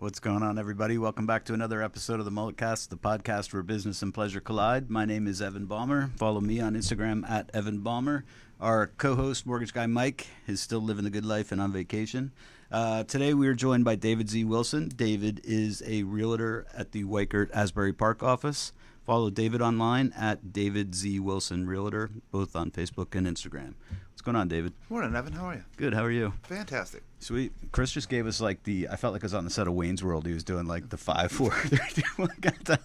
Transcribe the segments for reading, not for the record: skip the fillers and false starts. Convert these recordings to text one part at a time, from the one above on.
What's going on, everybody? Welcome back to another episode of the MulletCast, the podcast where business and pleasure collide. My name is Evan Balmer. Follow me on Instagram at Evan Balmer. Our co-host, mortgage guy Mike, is still living the good life and on vacation. Today we are joined by David Z. Wilson. David is a realtor at the Weichert Asbury Park office. Follow David online at David Z. Wilson Realtor, both on Facebook and Instagram. What's going on, David? Morning, Evan. How are you? Good. How are you? Fantastic. Sweet. Chris just gave us I felt like I was on the set of Wayne's World. He was doing the 5, 4, 3, 2, 1 countdown.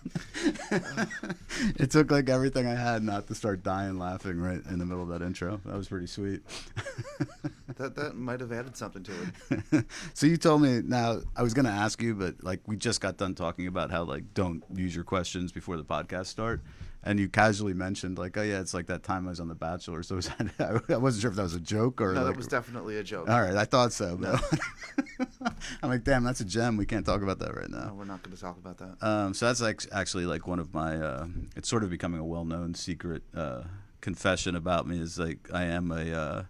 It took everything I had not to start dying laughing right in the middle of that intro. That was pretty sweet. That might have added something to it. So you told me, now I was going to ask you, but we just got done talking about how don't use your questions before the podcast start. And you casually mentioned oh yeah, it's like that time I was on The Bachelor. So I wasn't sure if that was a joke or No, that was definitely a joke. All right, I thought so. No. I'm like, damn, that's a gem. We can't talk about that right now. No, we're not going to talk about that. So that's actually one of my. It's sort of becoming a well-known secret confession about me. Is I am a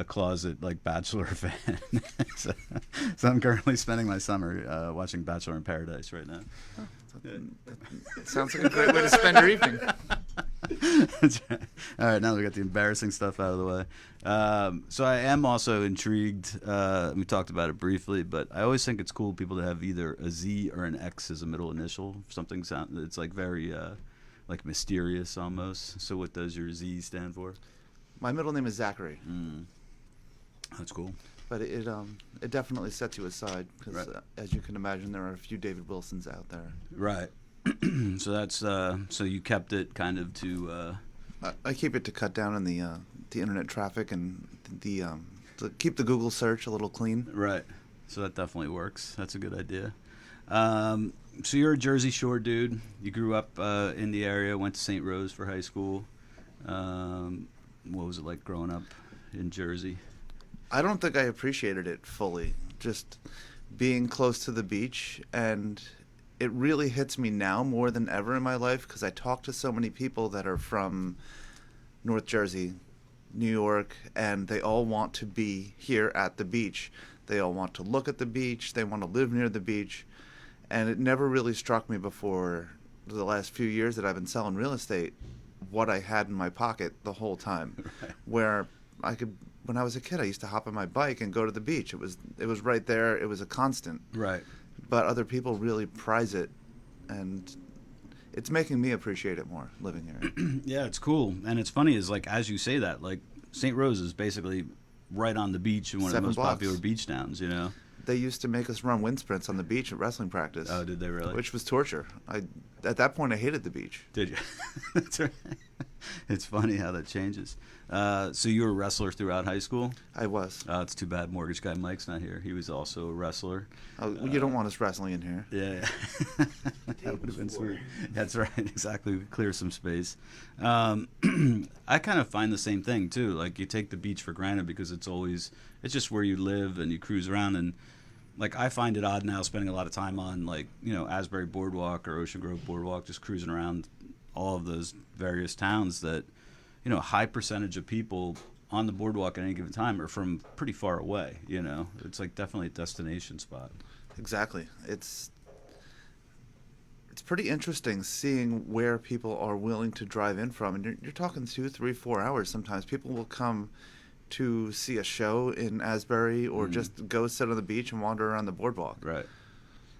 closet Bachelor fan. so I'm currently spending my summer watching Bachelor in Paradise right now. Oh, it sounds like a great way to spend your evening. That's right. All right, now we got the embarrassing stuff out of the way. So I am also intrigued. We talked about it briefly, but I always think it's cool people to have either a Z or an X as a middle initial. Something it's very mysterious almost. So what does your Z stand for? My middle name is Zachary. That's cool. But it definitely sets you aside because, right. As you can imagine, there are a few David Wilsons out there. Right. So that's so you kept it kind of to. I keep it to cut down on the internet traffic and to keep the Google search a little clean. Right. So that definitely works. That's a good idea. So you're a Jersey Shore dude. You grew up in the area. Went to St. Rose for high school. What was it like growing up in Jersey? I don't think I appreciated it fully, just being close to the beach, and it really hits me now more than ever in my life because I talk to so many people that are from North Jersey, New York, and they all want to be here at the beach. They all want to look at the beach. They want to live near the beach, and it never really struck me before the last few years that I've been selling real estate what I had in my pocket the whole time, right. Where I could. When I was a kid, I used to hop on my bike and go to the beach. It was right there. It was a constant. Right. But other people really prize it, and it's making me appreciate it more living here. Yeah, it's cool. And it's funny is as you say that, St. Rose is basically right on the beach in one of the 7 most blocks. popular beach towns, you know? They used to make us run wind sprints on the beach at wrestling practice. Oh, did they really? Which was torture. At that point, I hated the beach. Did you? That's right. It's funny how that changes. So you were a wrestler throughout high school? I was. It's too bad mortgage guy Mike's not here. He was also a wrestler. Oh, you don't want us wrestling in here. Yeah. That would have been sweet. That's right. Exactly. Clear some space. I kind of find the same thing, too. You take the beach for granted because it's just where you live and you cruise around. And, I find it odd now spending a lot of time on, Asbury Boardwalk or Ocean Grove Boardwalk, just cruising around all of those various towns that, a high percentage of people on the boardwalk at any given time are from pretty far away, It's definitely a destination spot. Exactly. It's pretty interesting seeing where people are willing to drive in from. And you're talking 2, 3, 4 hours sometimes. People will come to see a show in Asbury or just go sit on the beach and wander around the boardwalk. Right.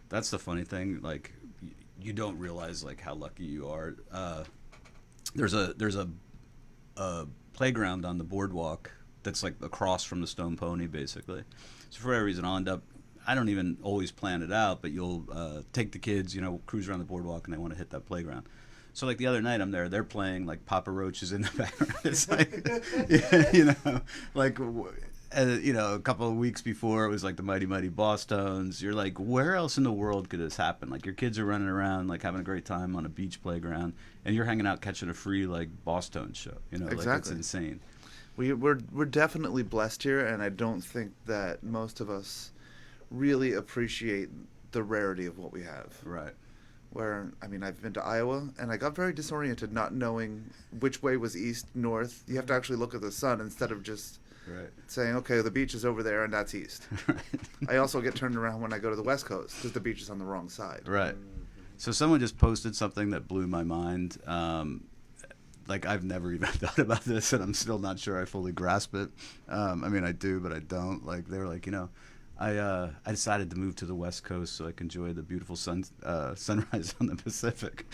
That's the funny thing. You don't realize how lucky you are. There's a playground on the boardwalk that's across from the Stone Pony, basically. So for whatever reason, I'll end up. I don't even always plan it out, but you'll take the kids, cruise around the boardwalk, and they want to hit that playground. So the other night I'm there, they're playing Papa Roaches in the background. It's a couple of weeks before it was the Mighty Mighty Boss Tones. You're where else in the world could this happen? Your kids are running around having a great time on a beach playground, and you're hanging out catching a free Boss Tones show. Exactly. It's insane. We're definitely blessed here, and I don't think that most of us really appreciate the rarity of what we have. Right. Where, I've been to Iowa, and I got very disoriented not knowing which way was east, north. You have to actually look at the sun instead of just Right. saying, okay, the beach is over there and that's east. Right. I also get turned around when I go to the West Coast because the beach is on the wrong side. Right. So someone just posted something that blew my mind. Like I've never even thought about this, and I'm still not sure I fully grasp it. I mean, I do, but I don't. Like they were like, I decided to move to the West Coast so I can enjoy the beautiful sunrise on the Pacific.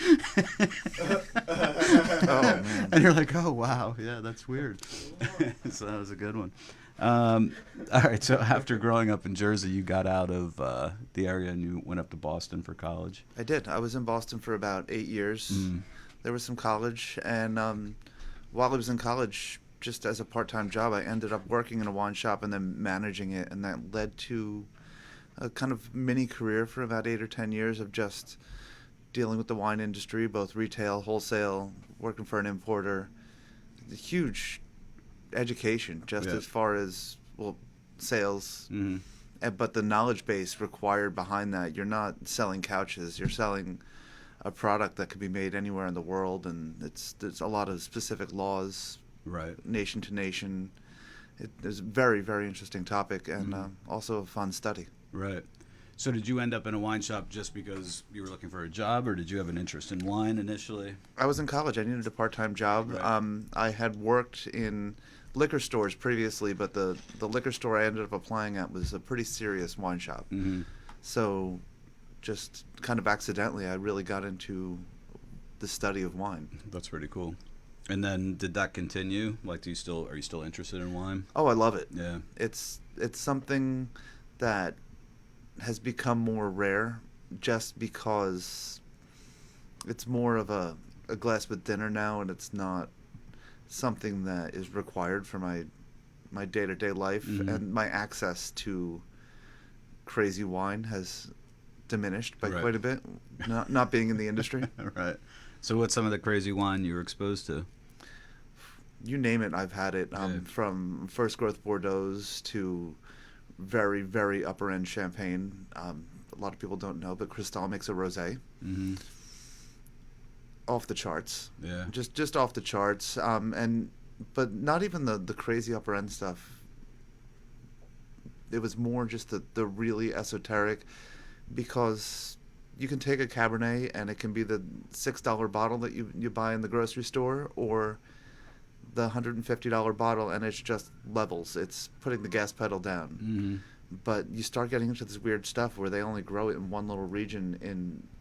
Oh, man. And you're like, oh wow, yeah, that's weird. So that was a good one. All right, so after growing up in Jersey, you got out of the area and you went up to Boston for college. I did. I was in Boston for about 8 years. There was some college, and while I was in college, just as a part-time job, I ended up working in a wine shop and then managing it, and that led to a kind of mini career for about 8 or 10 years of just dealing with the wine industry, both retail, wholesale, working for an importer. A huge education, just as far as, well, sales. But the knowledge base required behind that, you're not selling couches, you're selling a product that could be made anywhere in the world, and there's a lot of specific laws, Right. nation to nation. It's a very, very interesting topic, and also a fun study. Right. So did you end up in a wine shop just because you were looking for a job, or did you have an interest in wine initially? I was in college. I needed a part-time job. Right. I had worked in liquor stores previously, but the liquor store I ended up applying at was a pretty serious wine shop. So just kind of accidentally, I really got into the study of wine. That's pretty cool. And then did that continue? Like, are you still interested in wine? Oh, I love it. Yeah. It's something that has become more rare just because it's more of a glass with dinner now, and it's not something that is required for my day-to-day life, and my access to crazy wine has diminished by quite a bit, not being in the industry. Right. So what's some of the crazy wine you were exposed to? You name it, I've had it. From first growth Bordeaux's to very, very upper-end champagne. A lot of people don't know, but Cristal makes a rosé. Off the charts. Yeah. Just off the charts. But not even the crazy upper-end stuff. It was more just the really esoteric, because you can take a Cabernet and it can be the $6 bottle that you buy in the grocery store, or the $150 bottle, and it's just levels. It's putting the gas pedal down. But you start getting into this weird stuff where they only grow it in one little region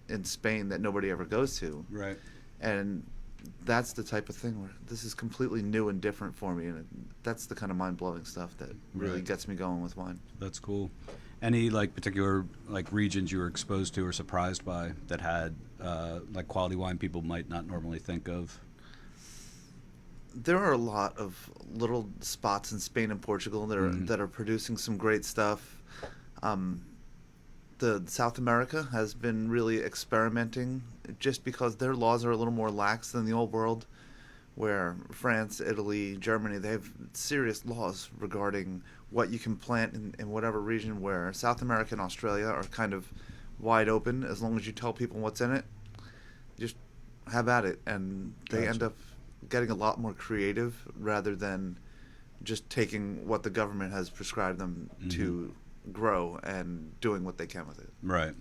in Spain that nobody ever goes to. Right. And that's the type of thing where this is completely new and different for me, and that's the kind of mind-blowing stuff that really gets me going with wine. That's cool. Any particular regions you were exposed to or surprised by that had quality wine people might not normally think of? There are a lot of little spots in Spain and Portugal that are producing some great stuff. The South America has been really experimenting, just because their laws are a little more lax than the old world, where France, Italy, Germany, they have serious laws regarding what you can plant in whatever region, where South America and Australia are kind of wide open. As long as you tell people what's in it, just have at it. And they end up getting a lot more creative rather than just taking what the government has prescribed them to grow and doing what they can with it. Right.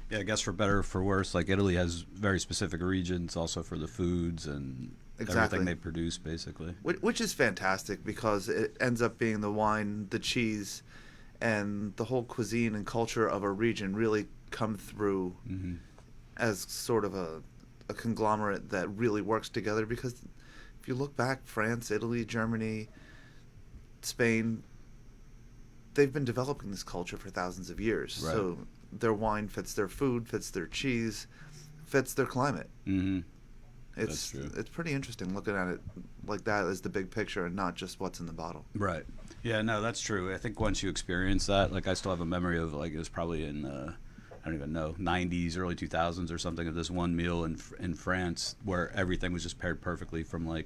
Yeah, I guess for better or for worse, Italy has very specific regions also for the foods and everything they produce, basically. Which is fantastic, because it ends up being the wine, the cheese, and the whole cuisine and culture of a region really come through as sort of a conglomerate that really works together. Because if you look back, France, Italy, Germany, Spain, they've been developing this culture for thousands of years. Right. So their wine fits their food, fits their cheese, fits their climate. It's pretty interesting looking at it like that as the big picture and not just what's in the bottle. Right. Yeah, no, that's true. I think once you experience that, I still have a memory of it was probably in I don't even know, 90s, early 2000s or something, of this one meal in France where everything was just paired perfectly from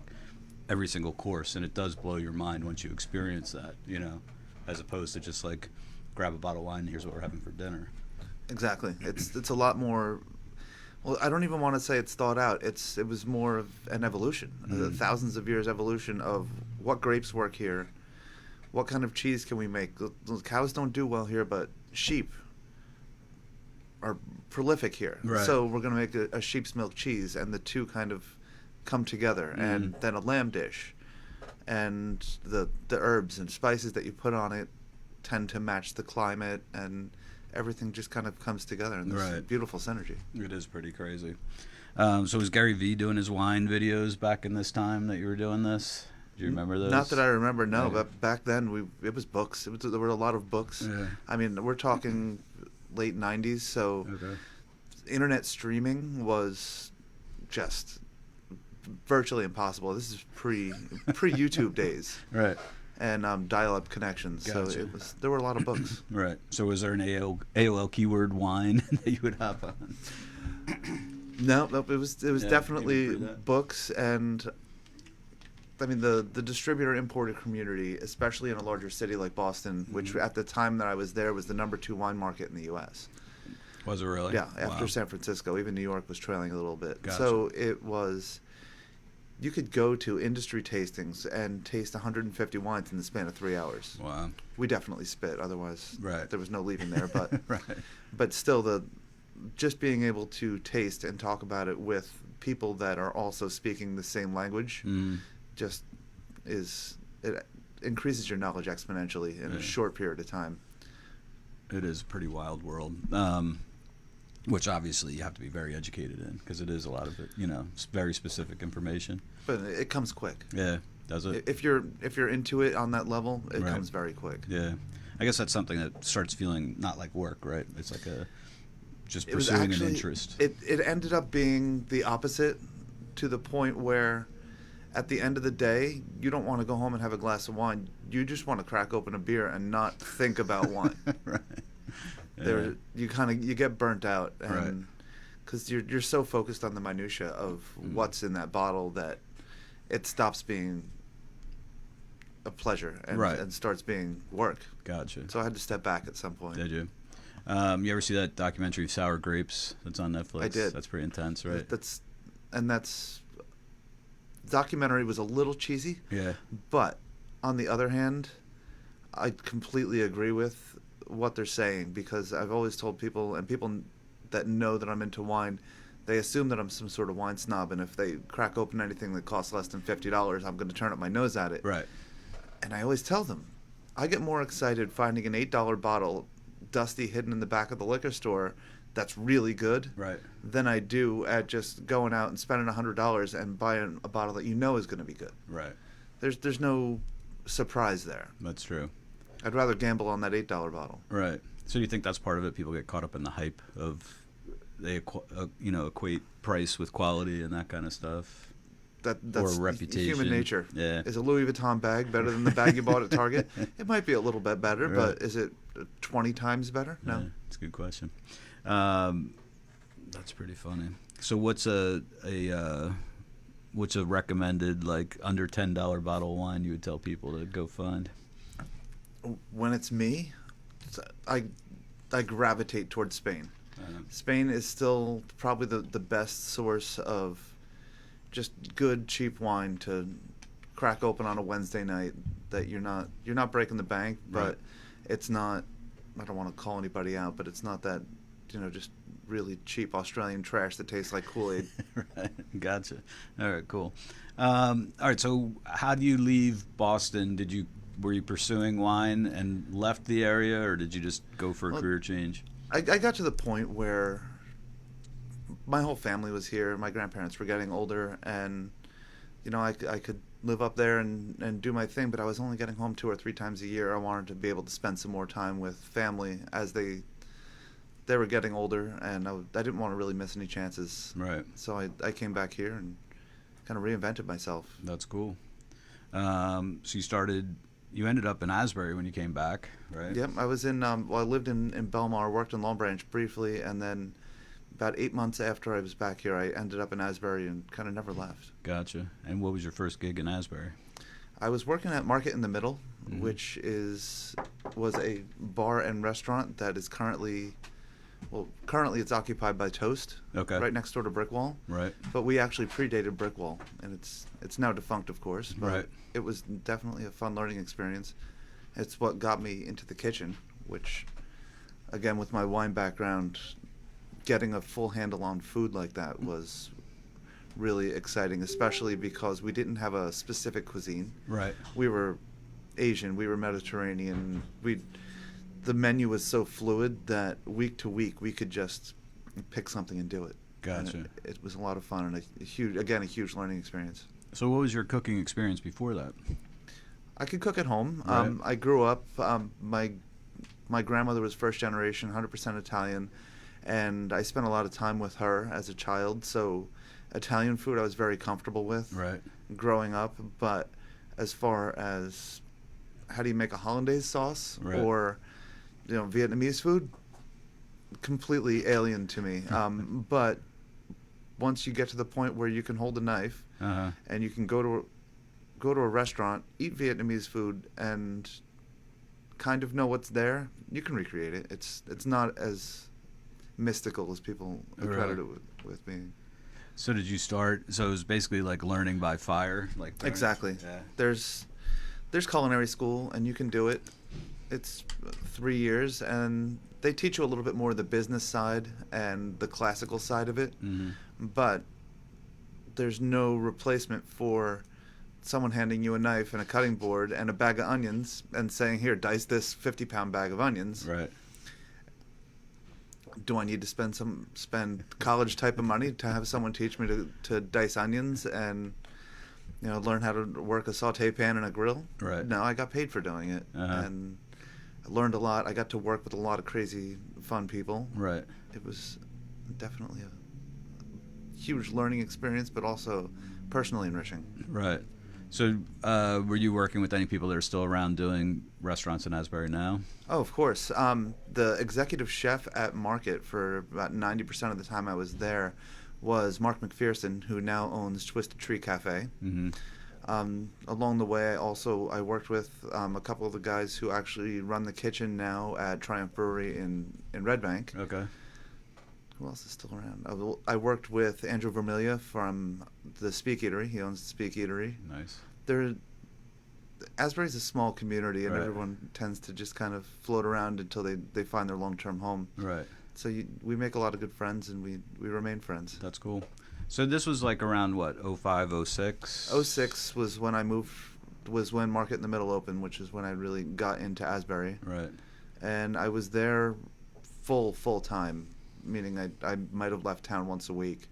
every single course, and it does blow your mind once you experience that, as opposed to just grab a bottle of wine and here's what we're having for dinner. Exactly. It's a lot more. Well, I don't even want to say it's thought out. It was more of an evolution, thousands of years evolution of what grapes work here, what kind of cheese can we make? The cows don't do well here, but sheep are prolific here. Right. So we're going to make a sheep's milk cheese, and the two kind of come together. And then a lamb dish. And the herbs and spices that you put on it tend to match the climate, and everything just kind of comes together in this beautiful synergy. It is pretty crazy. So was Gary Vee doing his wine videos back in this time that you were doing this? Do you remember those? Not that I remember, no. But back then, it was books. There were a lot of books. Yeah. I mean, we're talking late 90s, so internet streaming was just virtually impossible. This is pre-YouTube days. Right. And dial-up connections. Gotcha. So there were a lot of books. Right. So was there an AOL keyword wine that you would hop on? No, it was definitely books, and I mean the distributor importer community, especially in a larger city like Boston, which at the time that I was there was the #2 wine market in the U.S. Was it really? Yeah, after San Francisco. Even New York was trailing a little bit. Gotcha. So it was. You could go to industry tastings and taste 150 wines in the span of 3 hours. Wow. We definitely spit, otherwise there was no leaving there. But right. But still, just being able to taste and talk about it with people that are also speaking the same language just it increases your knowledge exponentially in a short period of time. It is a pretty wild world. Which obviously you have to be very educated in, because it is a lot of it, very specific information. But it comes quick. Yeah, does it? If you're into it on that level, it comes very quick. Yeah, I guess that's something that starts feeling not like work, right? It's like just pursuing an interest. It ended up being the opposite, to the point where, at the end of the day, you don't want to go home and have a glass of wine. You just want to crack open a beer and not think about wine. Right. You get burnt out, and because you're so focused on the minutia of what's in that bottle that it stops being a pleasure and starts being work. Gotcha. So I had to step back at some point. Did you? You ever see that documentary Sour Grapes that's on Netflix? I did. That's pretty intense, right? That's documentary was a little cheesy. Yeah. But on the other hand, I completely agree with what they're saying, because I've always told people, and people that know that I'm into wine, they assume that I'm some sort of wine snob, and if they crack open anything that costs less than $50, I'm going to turn up my nose at it. Right. And I always tell them, I get more excited finding an $8 bottle dusty hidden in the back of the liquor store that's really good than I do at just going out and spending $100 and buying a bottle that is going to be good. Right. There's no surprise there. That's true. I'd rather gamble on that $8 bottle. Right. So you think that's part of it? People get caught up in the hype of they equate price with quality and that kind of stuff. That's or reputation. Human nature. Yeah. Is a Louis Vuitton bag better than the bag you bought at Target? It might be a little bit better, but is it 20 times better? No. Yeah, that's a good question. That's pretty funny. So what's a recommended under $10 bottle of wine you would tell people to go find? When it's me, I gravitate towards Spain. Spain is still probably the best source of just good cheap wine to crack open on a Wednesday night. That you're not breaking the bank, but it's not. I don't want to call anybody out, but it's not that just really cheap Australian trash that tastes like Kool-Aid. Right, gotcha. All right, cool. All right, so how do you leave Boston? Were you pursuing wine and left the area, or did you just go for a career change? I got to the point where my whole family was here. My grandparents were getting older, and I could live up there and do my thing, but I was only getting home 2 or 3 times a year. I wanted to be able to spend some more time with family as they were getting older, and I didn't want to really miss any chances. Right. So I came back here and kind of reinvented myself. That's cool. So you ended up in Asbury when you came back, right? Yep, I was I lived in Belmar, worked in Long Branch briefly, and then about 8 months after I was back here, I ended up in Asbury and kind of never left. Gotcha. And what was your first gig in Asbury? I was working at Market in the Middle, which was a bar and restaurant that is currently it's occupied by Toast, right next door to Brickwall. Right. But we actually predated Brickwall, and it's now defunct, of course. But it was definitely a fun learning experience. It's what got me into the kitchen, which, again, with my wine background, getting a full handle on food like that was really exciting, especially because we didn't have a specific cuisine. Right. We were Asian, we were Mediterranean. The menu was so fluid that week to week we could just pick something and do it. Gotcha. And it was a lot of fun and a huge learning experience. So what was your cooking experience before that? I could cook at home. Right. I grew up. My grandmother was first generation, 100% Italian, and I spent a lot of time with her as a child. So Italian food I was very comfortable with Right. growing up. But as far as how do you make a hollandaise sauce Right. or Vietnamese food, completely alien to me. But once you get to the point where you can hold a knife Uh-huh. and you can go to a restaurant, eat Vietnamese food, and kind of know what's there, you can recreate it. It's not as mystical as people accredit it with being. So did you start? So it was basically like learning by fire, like Exactly. Yeah. There's culinary school, and you can do it. It's 3 years, and they teach you a little bit more of the business side and the classical side of it. Mm-hmm. But there's no replacement for someone handing you a knife and a cutting board and a bag of onions and saying, "Here, dice this 50-pound bag of onions." Right. Do I need to spend college type of money to have someone teach me to dice onions and learn how to work a saute pan and a grill? Right. No, I got paid for doing it, and I learned a lot. I got to work with a lot of crazy, fun people. Right. It was definitely a huge learning experience, but also personally enriching. Right. So were you working with any people that are still around doing restaurants in Asbury now? Oh, of course. The executive chef at Market for about 90% of the time I was there was Mark McPherson, who now owns Twisted Tree Cafe. Mm-hmm. Along the way, I worked with a couple of the guys who actually run the kitchen now at Triumph Brewery in Red Bank. Okay. Who else is still around? I worked with Andrew Vermilia from the Speak Eatery. He owns the Speak Eatery. Nice. Asbury's a small community, and Right. everyone tends to just kind of float around until they find their long-term home. Right. So we make a lot of good friends, and we remain friends. That's cool. So this was like around what, 05, 06? 06 was when I moved. Was when Market in the Middle opened, which is when I really got into Asbury. Right. And I was there full time, meaning I might have left town once a week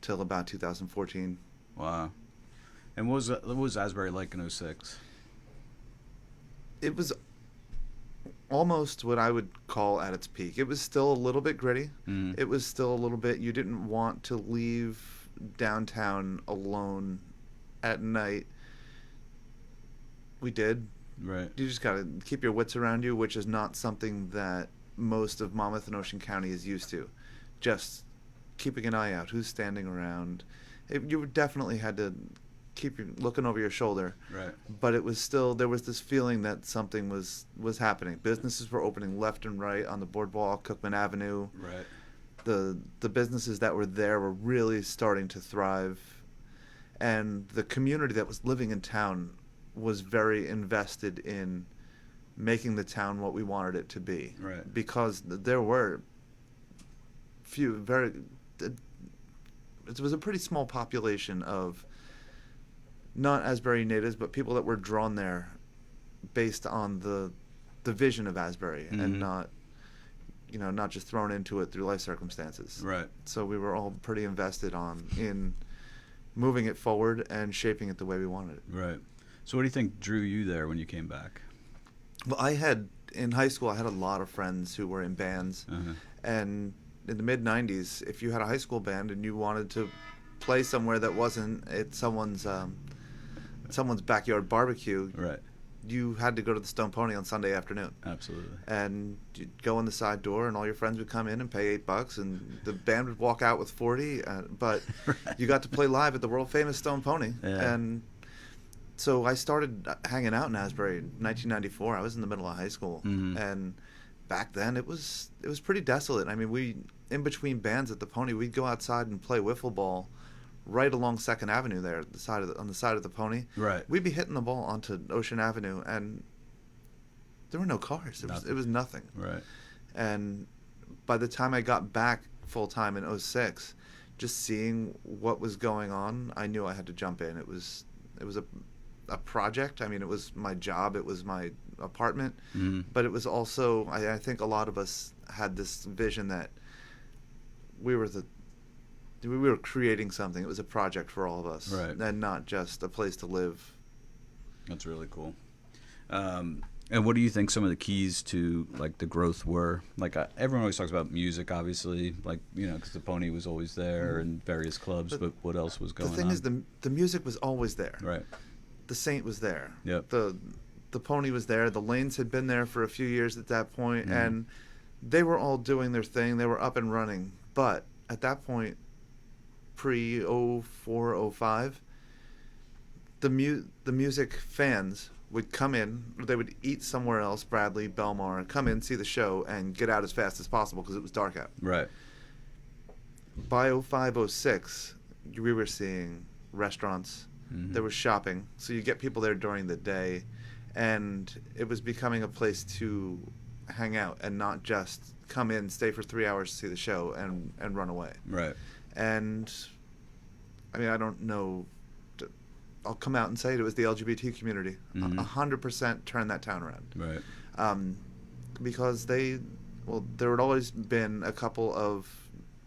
till about 2014. Wow. And what was Asbury like in 06? It was almost what I would call at its peak. It was still a little bit gritty. Mm. It was still a little bit, you didn't want to leave downtown alone at night. We did. Right. You just got to keep your wits around you, which is not something that most of Monmouth and Ocean County is used to. Just keeping an eye out, who's standing around. You definitely had to keep looking over your shoulder. Right. But it was still, there was this feeling that something was happening. Businesses were opening left and right on the boardwalk, Cookman Avenue. Right. The businesses that were there were really starting to thrive. And the community that was living in town was very invested in making the town what we wanted it to be. Right. Because there were it was a pretty small population of not Asbury natives, but people that were drawn there based on the vision of Asbury, Mm-hmm. and not just thrown into it through life circumstances. Right. So we were all pretty invested in moving it forward and shaping it the way we wanted it. Right. So what do you think drew you there when you came back? Well, in high school, I had a lot of friends who were in bands, and in the mid-'90s, if you had a high school band and you wanted to play somewhere that wasn't at someone's backyard barbecue, Right. you had to go to the Stone Pony on Sunday afternoon. Absolutely. And you'd go in the side door, and all your friends would come in and pay $8, and the band would walk out with 40. But Right. you got to play live at the world famous Stone Pony. Yeah. And so I started hanging out in Asbury in 1994. I was in the middle of high school, and back then it was pretty desolate. I mean, in between bands at the Pony, we'd go outside and play wiffle ball right along 2nd Avenue there, on the side of the Pony. Right. We'd be hitting the ball onto Ocean Avenue, and there were no cars. It was nothing. Right. And by the time I got back full time in '06, just seeing what was going on, I knew I had to jump in. It was a project. I mean, it was my job. It was my apartment. Mm-hmm. But it was also, I think a lot of us had this vision that we were creating something. It was a project for all of us, right, and not just a place to live. That's really cool. And what do you think some of the keys to like the growth were? Like everyone always talks about music, obviously, like because the Pony was always there and various clubs. But what else was going on? The thing is, the music was always there. Right. The Saint was there. Yep. The Pony was there. The Lanes had been there for a few years at that point, and they were all doing their thing. They were up and running. But at that point, pre 04, 05, the music fans would come in. They would eat somewhere else, Bradley, Belmar, come in, see the show, and get out as fast as possible because it was dark out. Right. By 05, 06, we were seeing restaurants. Mm-hmm. There was shopping. So you get people there during the day, and it was becoming a place to hang out and not just come in, stay for 3 hours to see the show, and run away. Right. And, I mean, I don't know. I'll come out and say it was the LGBT community. 100% turned that town around. Right. Because there had always been a couple of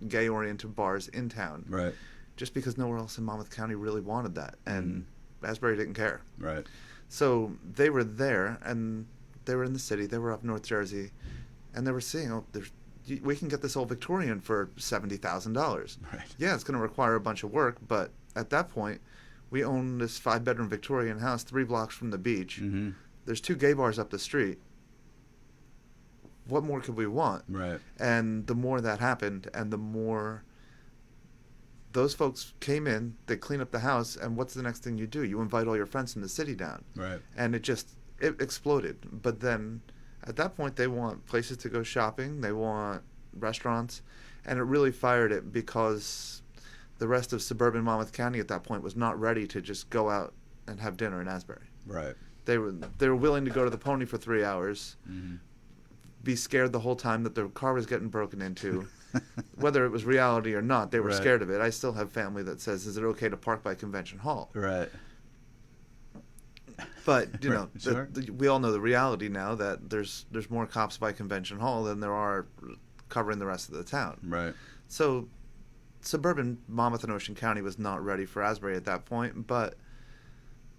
gay-oriented bars in town. Right. Just because nowhere else in Monmouth County really wanted that. And Asbury didn't care. Right. So they were there, and they were in the city. They were up North Jersey. And they were seeing, we can get this old Victorian for $70,000. Right. Yeah, it's going to require a bunch of work, but at that point, we own this 5-bedroom Victorian house 3 blocks from the beach. Mm-hmm. There's 2 gay bars up the street. What more could we want? Right. And the more that happened, and the more those folks came in, they clean up the house, and what's the next thing you do? You invite all your friends from the city down. Right. And it exploded. But then at that point, they want places to go shopping. They want restaurants. And it really fired it because the rest of suburban Monmouth County at that point was not ready to just go out and have dinner in Asbury. Right. They were willing to go to the Pony for 3 hours, Mm-hmm. be scared the whole time that their car was getting broken into. Whether it was reality or not, they were scared of it. I still have family that says, is it okay to park by Convention Hall? Right. But, Sure. we all know the reality now that there's more cops by Convention Hall than there are covering the rest of the town. Right. So suburban Monmouth and Ocean County was not ready for Asbury at that point, but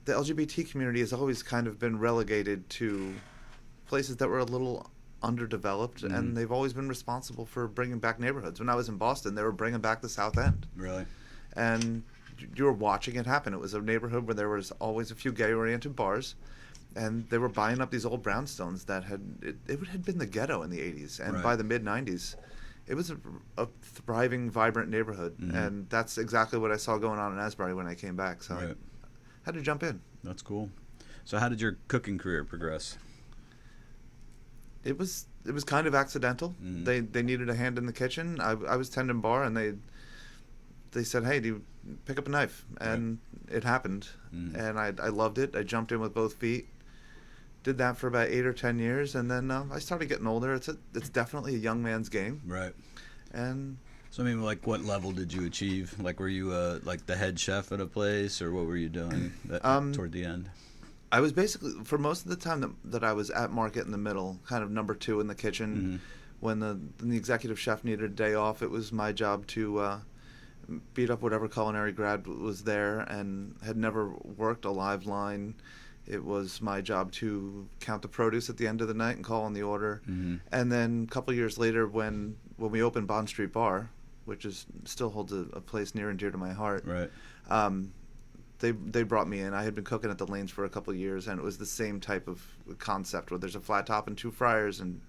the LGBT community has always kind of been relegated to places that were a little underdeveloped, and they've always been responsible for bringing back neighborhoods. When I was in Boston, they were bringing back the South End. Really? And you were watching it happen. It was a neighborhood where there was always a few gay-oriented bars, and they were buying up these old brownstones that had been the ghetto in the 80s. And by the mid-90s, it was a thriving, vibrant neighborhood. And that's exactly what I saw going on in Asbury when I came back. So I had to jump in. That's cool. So how did your cooking career progress? It was kind of accidental. They needed a hand in the kitchen. I was tending bar, and they said, "Hey, do you pick up a knife?" And it happened. And I loved it. I jumped in with both feet. Did that for about 8 or 10 years, and then I started getting older. It's definitely a young man's game. Right. And so I mean, like, what level did you achieve? Like, were you like the head chef at a place, or what were you doing toward the end? I was basically, for most of the time that I was at Market in the middle, kind of number 2 in the kitchen. When the executive chef needed a day off, it was my job to beat up whatever culinary grad was there and had never worked a live line. It was my job to count the produce at the end of the night and call on the order. And then a couple years later, when we opened Bond Street Bar, which still holds a place near and dear to my heart, they brought me in. I had been cooking at the Lanes for a couple of years, and it was the same type of concept where there's a flat top and 2 fryers, and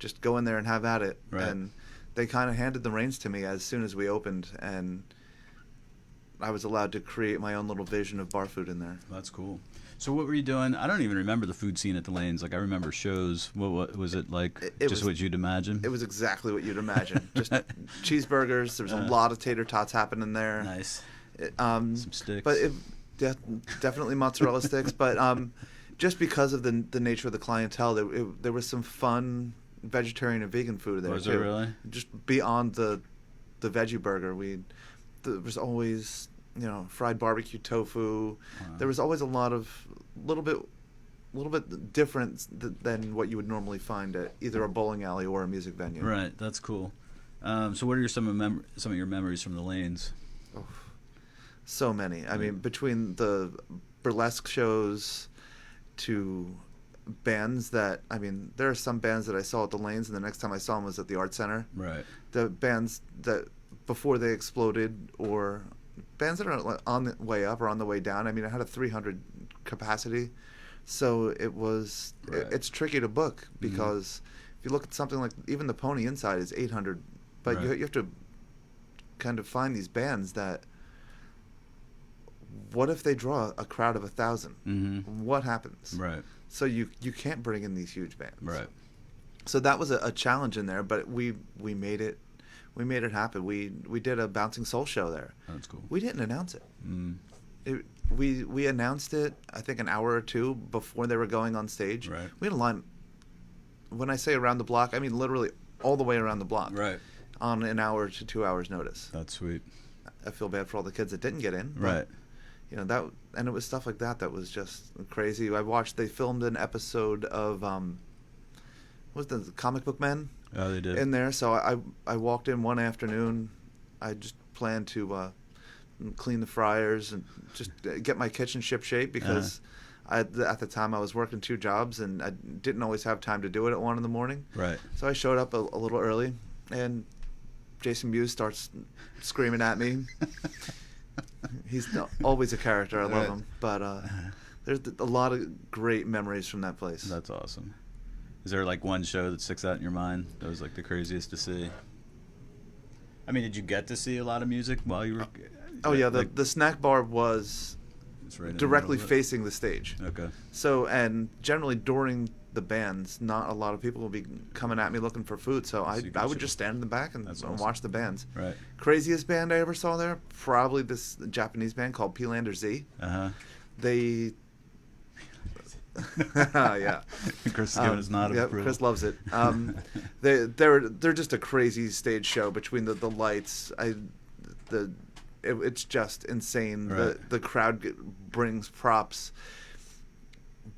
just go in there and have at it. And they kind of handed the reins to me as soon as we opened, and I was allowed to create my own little vision of bar food in there. That's cool. So what were you doing? I don't even remember the food scene at the Lanes. Like, I remember shows. What was it like? What you'd imagine? It was exactly what you'd imagine. Just cheeseburgers. There was a lot of tater tots happening there. Nice. Some sticks. But definitely mozzarella sticks. But just because of the nature of the clientele, there was some fun vegetarian and vegan food there Was too. there really? Just beyond the veggie burger, there was always fried barbecue tofu. Wow. There was always a lot of little bit different than what you would normally find at either a bowling alley or a music venue. Right, that's cool. So what are some of your memories from the lanes? Oh, so many. I mean, between the burlesque shows to bands there are some bands that I saw at the Lanes, and the next time I saw them was at the Art Center. Right. The bands that before they exploded, or bands that are on the way up or on the way down. I mean, I had a 300 capacity, so it was it's tricky to book because if you look at something like even the Pony Inside is 800, but you have to kind of find these bands that. What if they draw a crowd of 1,000? Mm-hmm. What happens? Right. So you can't bring in these huge bands. Right. So that was a challenge in there, but we made it. We made it happen. We did a Bouncing Soul show there. Oh, that's cool. We didn't announce it. We announced it, I think, an hour or two before they were going on stage. Right. We had a line. When I say around the block, I mean literally all the way around the block. Right. On an hour to 2 hours notice. That's sweet. I feel bad for all the kids that didn't get in. Right. And it was stuff like that was just crazy. They filmed an episode of what was the Comic Book Men? Oh, they did. In there. So I walked in one afternoon. I just planned to clean the fryers and just get my kitchen ship shape because at the time I was working 2 jobs and I didn't always have time to do it at 1 a.m. Right. So I showed up a little early, and Jason Mewes starts screaming at me. He's always a character. I love him. But there's a lot of great memories from that place. That's awesome. Is there like one show that sticks out in your mind that was like the craziest to see? I mean, did you get to see a lot of music while you were... Oh, yeah. The snack bar was right directly facing the stage. Okay. So, and generally during the bands, not a lot of people will be coming at me looking for food. So I would just stand in the back and watch the bands. Right. Craziest band I ever saw there, probably this Japanese band called P-Lander Z. Uh-huh. They... yeah. Chris is giving his nod of approval. Chris loves it. They're just a crazy stage show between the lights. It's just insane. Right. The crowd brings props.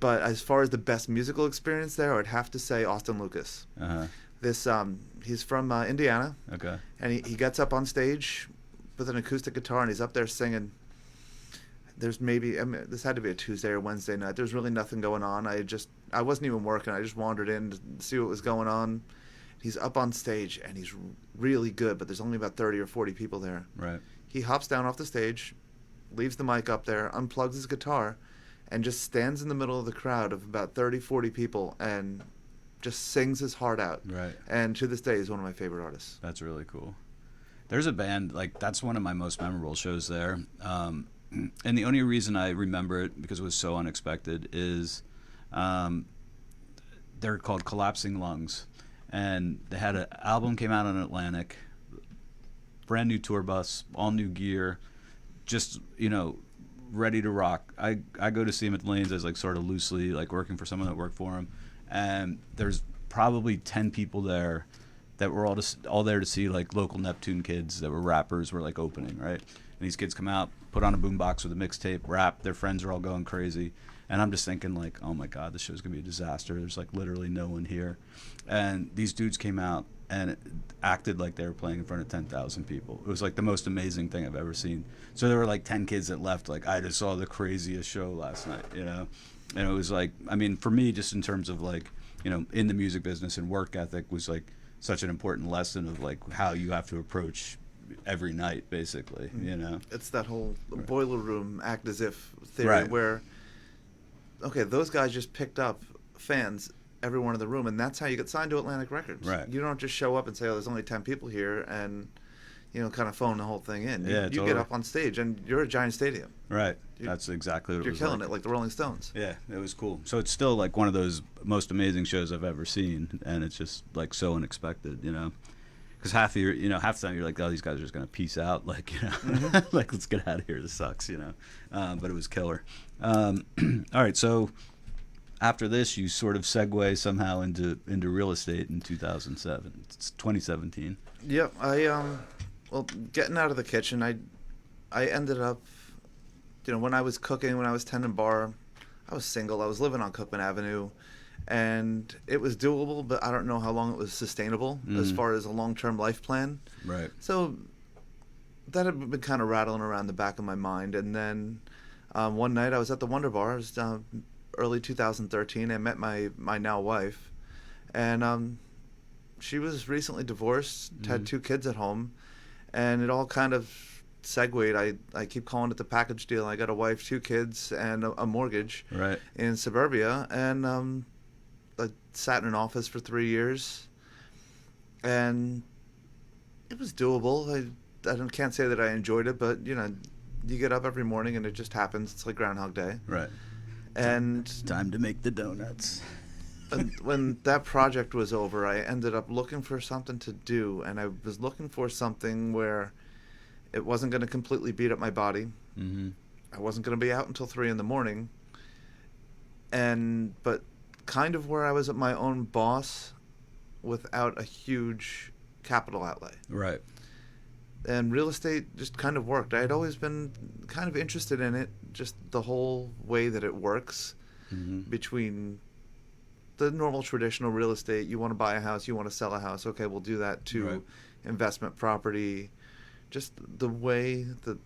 But as far as the best musical experience there, I would have to say Austin Lucas. Uh-huh. He's from Indiana. Okay. And he gets up on stage with an acoustic guitar and he's up there singing. There's this had to be a Tuesday or Wednesday night. There's really nothing going on. I wasn't even working. I just wandered in to see what was going on. He's up on stage and he's really good, but there's only about 30 or 40 people there. Right. He hops down off the stage, leaves the mic up there, unplugs his guitar, and just stands in the middle of the crowd of about 30, 40 people and just sings his heart out. Right. And to this day, he's one of my favorite artists. That's really cool. There's a band, that's one of my most memorable shows there. And the only reason I remember it, because it was so unexpected, is they're called Collapsing Lungs. And they had an album came out on Atlantic, brand new tour bus, all new gear, just, ready to rock. I go to see him at the Lanes as sort of loosely working for someone that worked for him. And there's probably 10 people there that were all there to see local Neptune kids that were rappers were opening, right? And these kids come out, put on a boombox with a mixtape, rap. Their friends are all going crazy, and I'm just thinking oh my god, this show's gonna be a disaster. There's literally no one here, and these dudes came out and acted like they were playing in front of 10,000 people. It was the most amazing thing I've ever seen. So there were 10 kids that left I just saw the craziest show last night, and it was for me, just in terms of in the music business and work ethic was such an important lesson of how you have to approach every night, basically. It's that whole boiler room act as if theory, where those guys just picked up fans, everyone in the room, and that's how you get signed to Atlantic Records. Right. You don't just show up and say, there's only 10 people here, and kind of phone the whole thing in. Yeah, you totally. get up on stage and you're a giant stadium. Right. That's exactly what it was. You're killing it, like the Rolling Stones. Yeah, it was cool. So it's still one of those most amazing shows I've ever seen, and it's just so unexpected, because half the time you're oh, these guys are just gonna peace out, Mm-hmm. let's get out of here. This sucks, but it was killer. All right, so after this, you sort of segue somehow into real estate in 2007. It's 2017. Yep. Well, getting out of the kitchen, I ended up, when I was cooking, when I was tending bar, I was single. I was living on Cookman Avenue, and it was doable, but I don't know how long it was sustainable as far as a long-term life plan. Right. So that had been kind of rattling around the back of my mind. And then one night I was at the Wonder Bar. It was early 2013. I met my now wife, and she was recently divorced, had 2 kids at home, and it all kind of segued. I keep calling it the package deal. I got a wife, 2 kids, and a mortgage in suburbia, and I sat in an office for 3 years, and it was doable. I can't say that I enjoyed it, but you get up every morning and it just happens. It's like Groundhog Day. Right. And time to make the donuts. when that project was over, I ended up looking for something to do, and I was looking for something where it wasn't going to completely beat up my body. Mm-hmm. I wasn't going to be out until 3 a.m. But kind of where I was at my own boss without a huge capital outlay. Right. And real estate just kind of worked. I had always been kind of interested in it, just the whole way that it works between the normal traditional real estate. You want to buy a house, you want to sell a house. Okay, we'll do that to investment property. Just the way the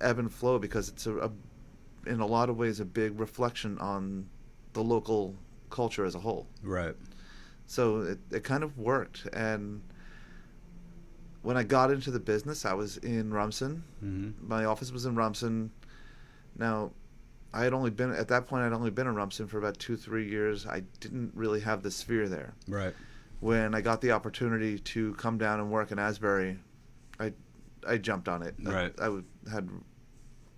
ebb and flow, because it's in a lot of ways a big reflection on the local culture as a whole. Right. So it kind of worked. And when I got into the business, I was in Rumson. Mm-hmm. My office was in Rumson. Now, at that point, I'd only been in Rumson for about 2-3 years. I didn't really have the sphere there. Right. When I got the opportunity to come down and work in Asbury, I jumped on it. Right. I had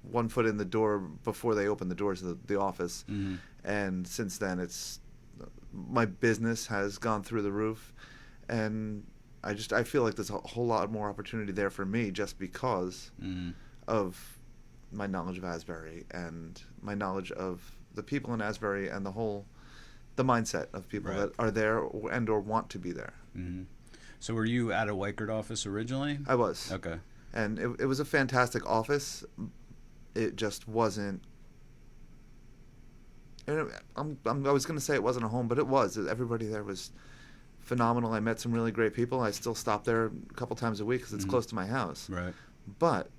one foot in the door before they opened the doors of the office. Mm-hmm. And since then, my business has gone through the roof. And I feel like there's a whole lot more opportunity there for me just because of my knowledge of Asbury and my knowledge of the people in Asbury and the mindset of people that are there and or want to be there. Mm-hmm. So were you at a Weichert office originally? I was. Okay. And it was a fantastic office. It just wasn't. I was going to say it wasn't a home, but it was. Everybody there was phenomenal. I met some really great people. I still stop there a couple times a week because it's close to my house. Right. But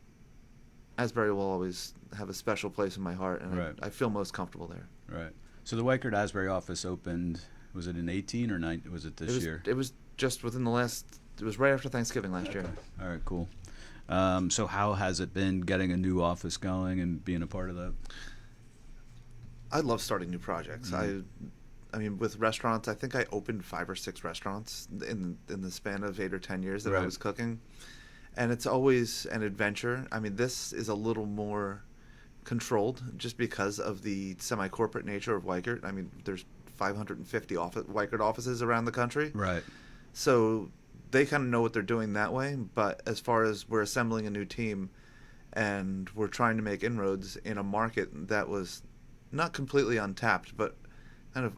Asbury will always have a special place in my heart, and I feel most comfortable there. Right. So the Weichert Asbury office opened, was it in 18 or 19? Was it this year? It was just within it was right after Thanksgiving last year. All right, cool. So how has it been getting a new office going and being a part of that? I love starting new projects. I mean, with restaurants, I think I opened 5 or 6 restaurants in the span of 8 or 10 years that I was cooking. And it's always an adventure. I mean, this is a little more controlled just because of the semi-corporate nature of Weichert. I mean, there's 550 Weichert offices around the country. Right. So they kind of know what they're doing that way. But as far as we're assembling a new team and we're trying to make inroads in a market that was not completely untapped, but kind of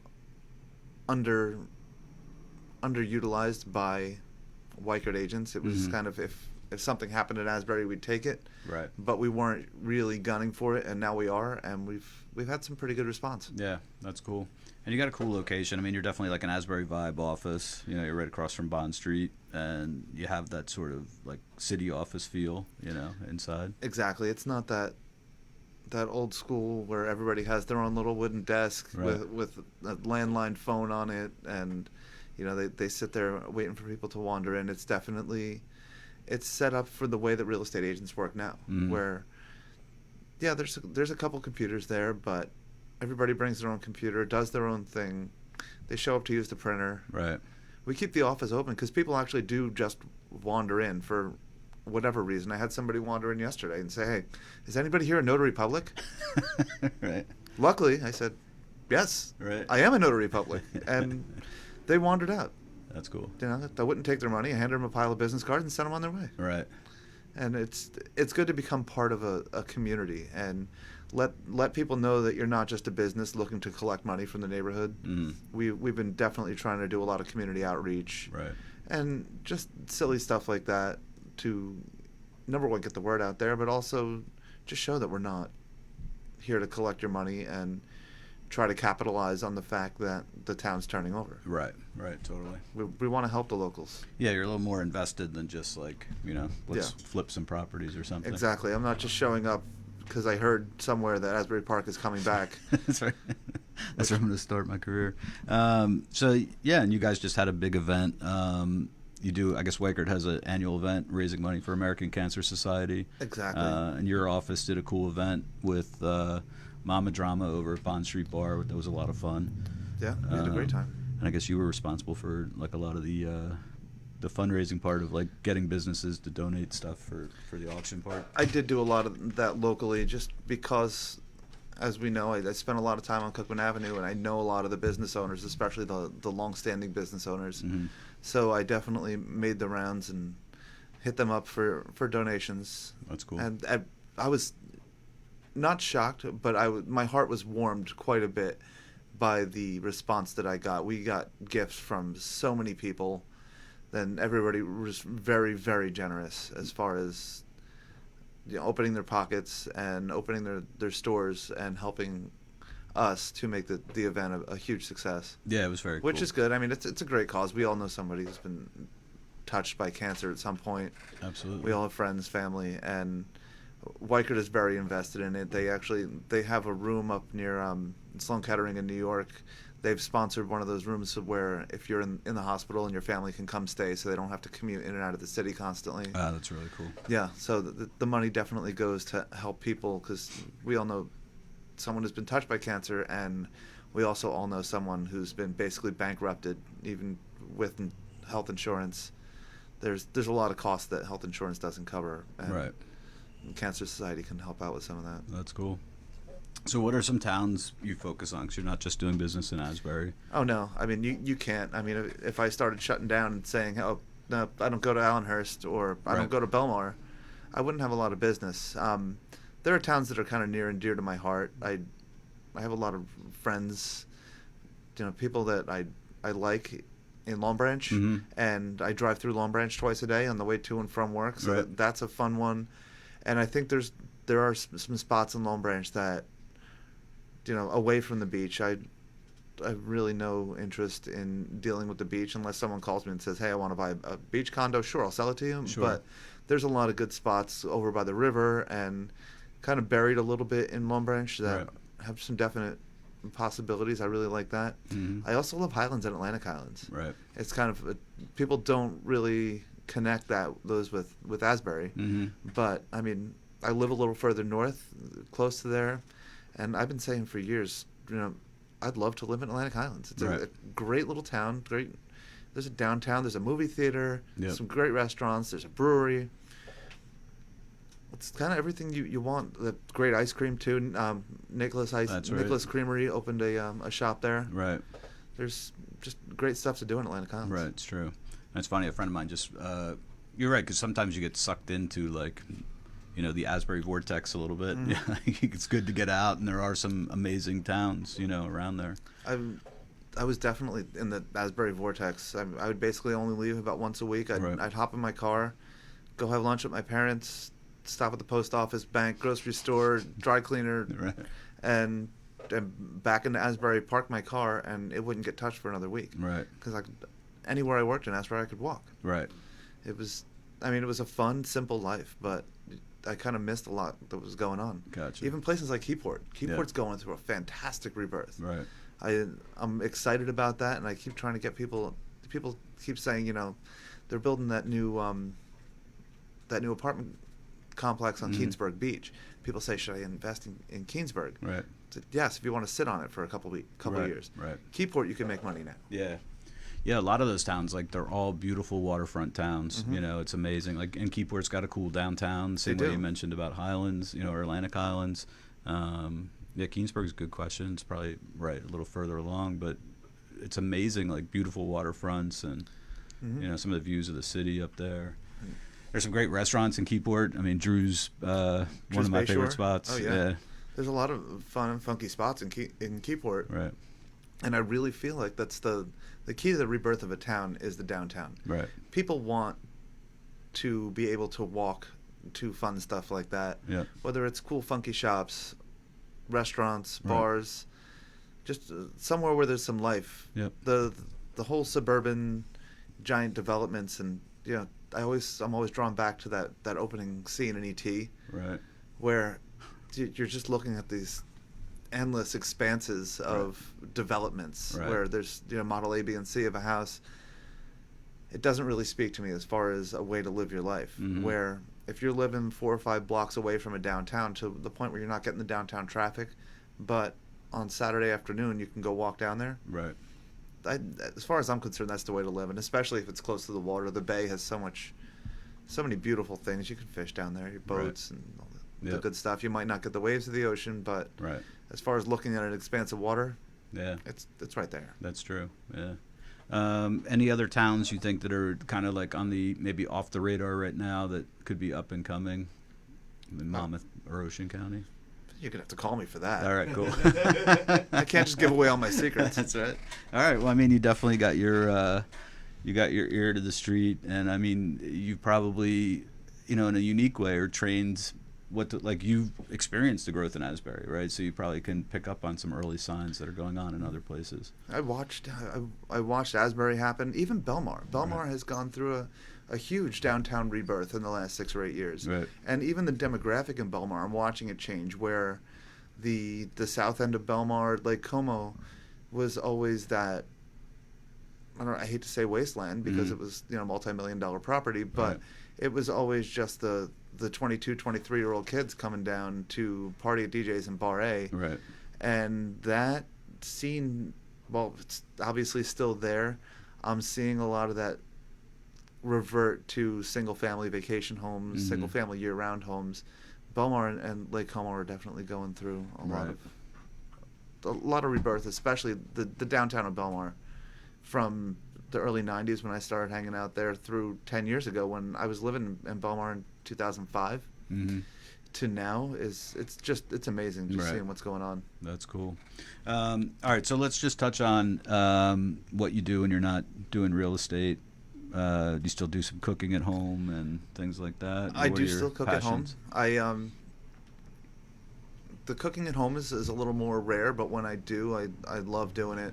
underutilized by Weichert agents. It was kind of if something happened in Asbury, we'd take it. Right. But we weren't really gunning for it, and now we are, and we've had some pretty good response. Yeah, that's cool. And you got a cool location. I mean, you're definitely like an Asbury vibe office. You know, you're right across from Bond Street, and you have that sort of like city office feel, inside. Exactly. It's not that old school where everybody has their own little wooden desk with a landline phone on it, and they sit there waiting for people to wander in. It's set up for the way that real estate agents work now, where there's a couple computers there, but everybody brings their own computer, does their own thing. They show up to use the printer. Right. We keep the office open because people actually do just wander in for whatever reason. I had somebody wander in yesterday and say, "Hey, is anybody here a notary public?" Right. Luckily, I said, "Yes, I am a notary public," and they wandered out. That's cool. I wouldn't take their money. I handed them a pile of business cards and sent them on their way. Right. And it's good to become part of a community and let people know that you're not just a business looking to collect money from the neighborhood. We've been definitely trying to do a lot of community outreach, Right. and just silly stuff like that to, number one, get the word out there, but also just show that we're not here to collect your money and try to capitalize on the fact that the town's turning over. Right, totally. We want to help the locals. Yeah, you're a little more invested than just like, let's flip some properties or something. Exactly. I'm not just showing up because I heard somewhere that Asbury Park is coming back. That's right. That's where I'm going to start my career. So, yeah, and you guys just had a big event. You do, I guess Weichert has an annual event raising money for American Cancer Society. Exactly. And your office did a cool event with Mama Drama over at Bond Street Bar. That was a lot of fun. Yeah, we had a great time. And I guess you were responsible for like a lot of the fundraising part of like getting businesses to donate stuff for the auction part. I did do a lot of that locally just because, as we know, I spent a lot of time on Cookman Avenue, and I know a lot of the business owners, especially the long-standing business owners. Mm-hmm. So I definitely made the rounds and hit them up for donations. That's cool. And I was not shocked, but my heart was warmed quite a bit by the response that I got. We got gifts from so many people. Then everybody was very, very generous as far as opening their pockets and opening their stores and helping us to make the event a huge success. Yeah, it was very cool. Which is good. I mean, it's a great cause. We all know somebody who's been touched by cancer at some point. Absolutely. We all have friends, family, and Weichert is very invested in it. They have a room up near Sloan Kettering in New York. They've sponsored one of those rooms where if you're in the hospital and your family can come stay, so they don't have to commute in and out of the city constantly. Ah, that's really cool. Yeah, so the money definitely goes to help people, because we all know someone who's been touched by cancer, and we also all know someone who's been basically bankrupted, even with health insurance. There's a lot of costs that health insurance doesn't cover, and right. Cancer Society can help out with some of that. That's cool. So what are some towns you focus on? Because you're not just doing business in Asbury. Oh, no. I mean, you can't. I mean, if I started shutting down and saying, oh, no, I don't go to Allenhurst or I don't go to Belmar, I wouldn't have a lot of business. There are towns that are kind of near and dear to my heart. I have a lot of friends, people that I like in Long Branch, mm-hmm. and I drive through Long Branch twice a day on the way to and from work, so right. that's a fun one. And I think there are some spots in Long Branch that, away from the beach, I have really no interest in dealing with the beach unless someone calls me and says, hey, I want to buy a beach condo. Sure, I'll sell it to you. Sure. But there's a lot of good spots over by the river and kind of buried a little bit in Long Branch that right. have some definite possibilities. I really like that. Mm-hmm. I also love Highlands and Atlantic Highlands. Right. It's kind of people don't really connect those with Asbury. Mm-hmm. But, I mean, I live a little further north, close to there. And I've been saying for years, I'd love to live in Atlantic Highlands. It's right. a great little town. There's a downtown. There's a movie theater. Yep. Some great restaurants. There's a brewery. It's kind of everything you want. The great ice cream too. Nicholas right. Creamery opened a shop there. Right. There's just great stuff to do in Atlantic Highlands. Right. It's true. And it's funny. A friend of mine just. You're right, because sometimes you get sucked into like. The Asbury vortex a little bit. Yeah, it's good to get out, and there are some amazing towns, around there. I was definitely in the Asbury vortex. I would basically only leave about once a week. I'd hop in my car, go have lunch with my parents, stop at the post office, bank, grocery store, dry cleaner, right. and back into Asbury, park my car, and it wouldn't get touched for another week. Right. Because anywhere I worked in Asbury, I could walk. Right. It was a fun, simple life, but I kind of missed a lot that was going on. Gotcha. Even places like Keyport. Keyport's going through a fantastic rebirth. Right. I'm excited about that, and I keep trying to get people. People keep saying, they're building that new apartment complex on mm-hmm. Keensburg Beach. People say, should I invest in Keensburg? Right. Yes, if you want to sit on it for a couple right. years. Right. Keyport, you can make money now. Yeah. Yeah, a lot of those towns, like, they're all beautiful waterfront towns. Mm-hmm. It's amazing. Like, and Keyport's got a cool downtown, same way you mentioned about Highlands, or Atlantic Highlands. Yeah, Keensburg's a good question. It's probably, right, a little further along, but it's amazing, like, beautiful waterfronts and, mm-hmm. some of the views of the city up there. There's some great restaurants in Keyport. I mean, Drew's one of my favorite spots. Oh yeah. There's a lot of fun and funky spots in Keyport. Right. And I really feel like that's the key to the rebirth of a town is the downtown. Right. People want to be able to walk to fun stuff like that. Yeah. Whether it's cool funky shops, restaurants, bars, just somewhere where there's some life. Yep. The whole suburban giant developments, and I'm always drawn back to that opening scene in E.T. Right. where you're just looking at these endless expanses of developments where there's model A, B, and C of a house. It doesn't really speak to me as far as a way to live your life. Mm-hmm. Where if you're living 4 or 5 blocks away from a downtown, to the point where you're not getting the downtown traffic, but on Saturday afternoon you can go walk down there. Right. As far as I'm concerned, that's the way to live, and especially if it's close to the water. The bay has so many beautiful things. You can fish down there, your boats and all the good stuff. You might not get the waves of the ocean, but as far as looking at an expanse of water, it's right there. That's true. Yeah. Any other towns you think that are kind of like on the maybe off the radar right now that could be up and coming in Monmouth or Ocean County? You're gonna have to call me for that. All right, cool. I can't just give away all my secrets. That's right. All right. Well, I mean, you definitely got your ear to the street, and I mean, you probably, in a unique way, are trained. You've experienced the growth in Asbury, right? So you probably can pick up on some early signs that are going on in other places. I watched Asbury happen. Even Belmar. Belmar has gone through a huge downtown rebirth in the last 6 or 8 years. Right. And even the demographic in Belmar, I'm watching it change, where the south end of Belmar, Lake Como, was always that, I hate to say wasteland because it was multi-million-dollar property, but it was always just the 22, 23-year-old kids coming down to party at DJ's in Bar A. Right. And that scene, well, it's obviously still there. I'm seeing a lot of that revert to single-family vacation homes, single-family year-round homes. Belmar and Lake Como are definitely going through a lot of rebirth, especially the downtown of Belmar, from the early 90s when I started hanging out there through 10 years ago when I was living in Belmar in 2005 to now. It's amazing just seeing what's going on. That's cool. All right, so let's just touch on what you do when you're not doing real estate. Do you still do some cooking at home and things like that? I do still cook passions? At home. The cooking at home is a little more rare, but when I do, I love doing it.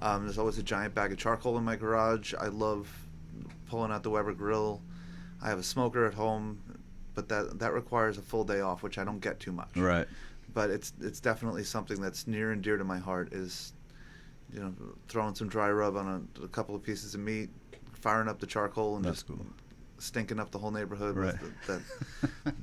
There's always a giant bag of charcoal in my garage. I love pulling out the Weber grill. I have a smoker at home, but that requires a full day off, which I don't get too much. Right. But it's definitely something that's near and dear to my heart, is throwing some dry rub on a couple of pieces of meat, firing up the charcoal, and that's just cool. Stinking up the whole neighborhood with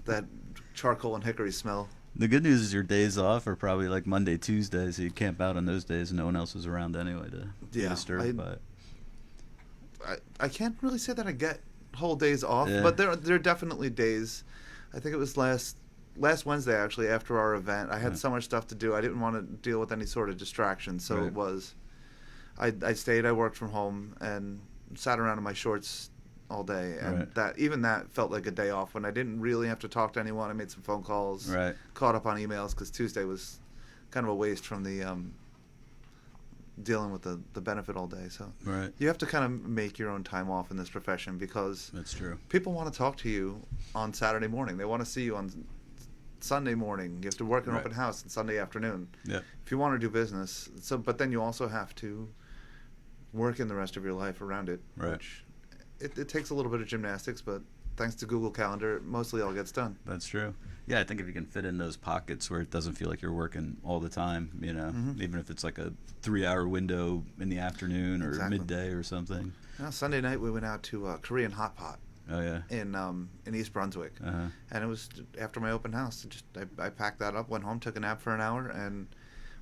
that charcoal and hickory smell. The good news is your days off are probably like Monday, Tuesday, so you camp out on those days and no one else is around anyway to be disturbed by it. I can't really say that I get whole days off, but there are definitely days. I think it was last Wednesday, actually, after our event. I had so much stuff to do. I didn't want to deal with any sort of distraction, so it was. I stayed. I worked from home and sat around in my shorts all day, and that felt like a day off when I didn't really have to talk to anyone. I made some phone calls, caught up on emails, because Tuesday was kind of a waste from the dealing with the benefit all day. So you have to kind of make your own time off in this profession, because that's true. People want to talk to you on Saturday morning. They want to see you on Sunday morning. You have to work an open house on Sunday afternoon. Yeah. If you want to do business, but then you also have to work in the rest of your life around it, which it takes a little bit of gymnastics, but thanks to Google Calendar, it mostly all gets done. That's true. Yeah, I think if you can fit in those pockets where it doesn't feel like you're working all the time, even if it's like a 3-hour window in the afternoon or midday or something. Sunday night we went out to Korean Hot Pot. Oh yeah. In East Brunswick, and it was after my open house. I packed that up, went home, took a nap for an hour, and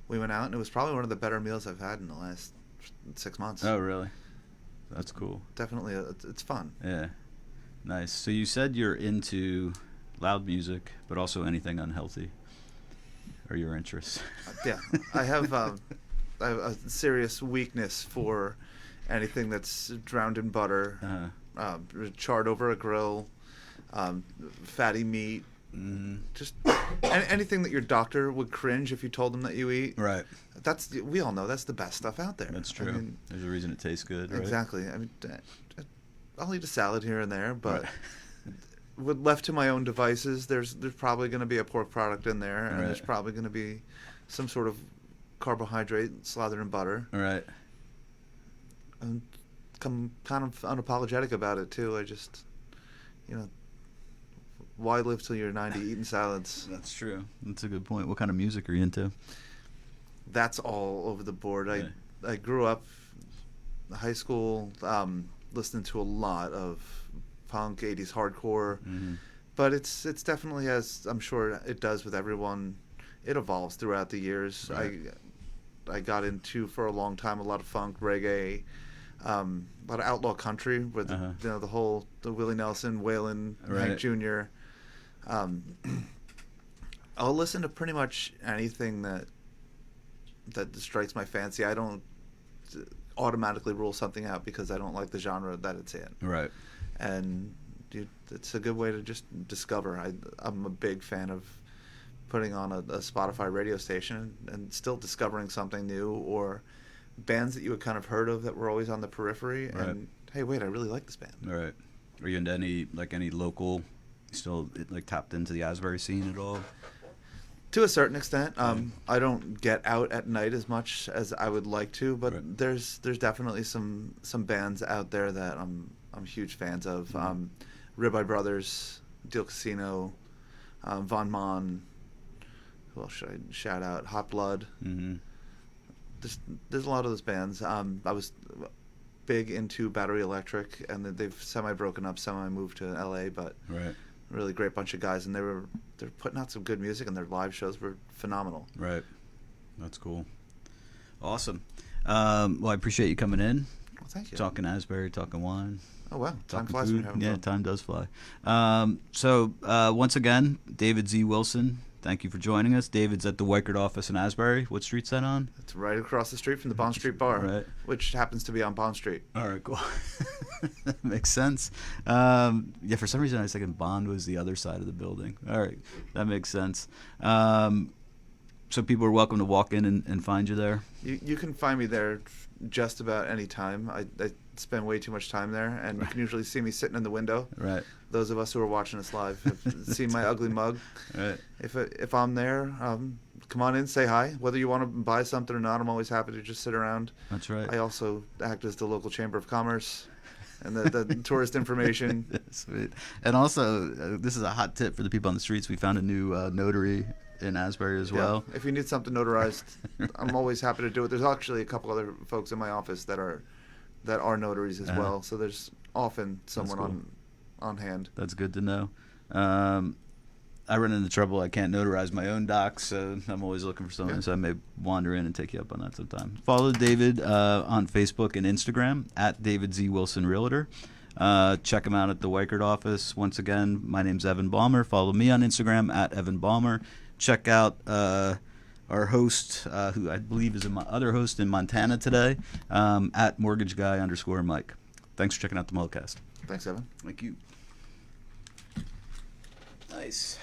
we went out, and it was probably one of the better meals I've had in the last 6 months. Oh really? That's cool. Definitely, it's fun. Yeah, nice. So you said you're into loud music, but also anything unhealthy, or your interests? Yeah, I have a serious weakness for anything that's drowned in butter, charred over a grill, fatty meat. Just anything that your doctor would cringe if you told them that you eat. Right. We all know that's the best stuff out there. That's true. I mean, there's a reason it tastes good, right? Exactly. I mean, I'll eat a salad here and there, but Right. with left to my own devices, there's probably going to be a pork product in there, and Right. there's probably going to be some sort of carbohydrate slathered in butter. Right. And I'm kind of unapologetic about it too. I just, why live till you're 90 eating salads? That's true. That's a good point. What kind of music are you into? That's all over the board. Okay. I grew up high school listening to a lot of punk, 80s hardcore, but it's definitely, as I'm sure it does with everyone, it evolves throughout the years. Right. I got into for a long time a lot of funk, reggae, a lot of outlaw country with the Willie Nelson, Waylon, Right. Hank Jr. I'll listen to pretty much anything that strikes my fancy. I don't automatically rule something out because I don't like the genre that it's in. Right. And it's a good way to just discover. I'm a big fan of putting on a Spotify radio station and still discovering something new, or bands that you had kind of heard of that were always on the periphery. Right. And hey, wait, I really like this band. All right. Are you into any local? Still tapped into the Asbury scene at all? To a certain extent, I don't get out at night as much as I would like to, but Right. there's definitely some bands out there that I'm huge fans of. Ribeye Brothers, Deal Casino, Von Mon. Who else should I shout out? Hot Blood. Mm-hmm. There's a lot of those bands. I was big into Battery Electric, and they've semi-broken up, semi-moved to L.A., but Right. really great bunch of guys, and they're putting out some good music, and their live shows were phenomenal. Right. That's cool. Awesome. Well, I appreciate you coming in. Well, thank you. Talking Asbury, talking wine. Oh, wow. Time Talking flies when food. you're having Yeah, fun. time does fly. So once again, David Z. Wilson, thank you for joining us. David's at the Weichert office in Asbury. What street's that on? It's right across the street from the Bond Street Bar, Right. which happens to be on Bond Street. All right, cool. That makes sense. For some reason I was thinking Bond was the other side of the building. All right, that makes sense. So people are welcome to walk in and find you there. You can find me there just about any time. I spend way too much time there, and you can usually see me sitting in the window. Right. Those of us who are watching us live have seen my ugly mug. Right. If I'm there, come on in, say hi. Whether you want to buy something or not, I'm always happy to just sit around. That's right. I also act as the local chamber of commerce and the tourist information. Sweet. And also, this is a hot tip for the people on the streets. We found a new notary in Asbury as well. Yeah, if you need something notarized, I'm always happy to do it. There's actually a couple other folks in my office that are notaries as well. So there's often someone cool. on hand. That's good to know. I run into trouble. I can't notarize my own docs, so I'm always looking for someone. Yeah. So I may wander in and take you up on that sometime. Follow David on Facebook and Instagram at David Z. Wilson Realtor. Check him out at the Weichert office. Once again, my name's Evan Balmer. Follow me on Instagram at Evan Balmer. Check out our host, who I believe is my other host in Montana today, at mortgageguy_Mike. Thanks for checking out the MulletCast. Thanks, Evan. Thank you. Nice.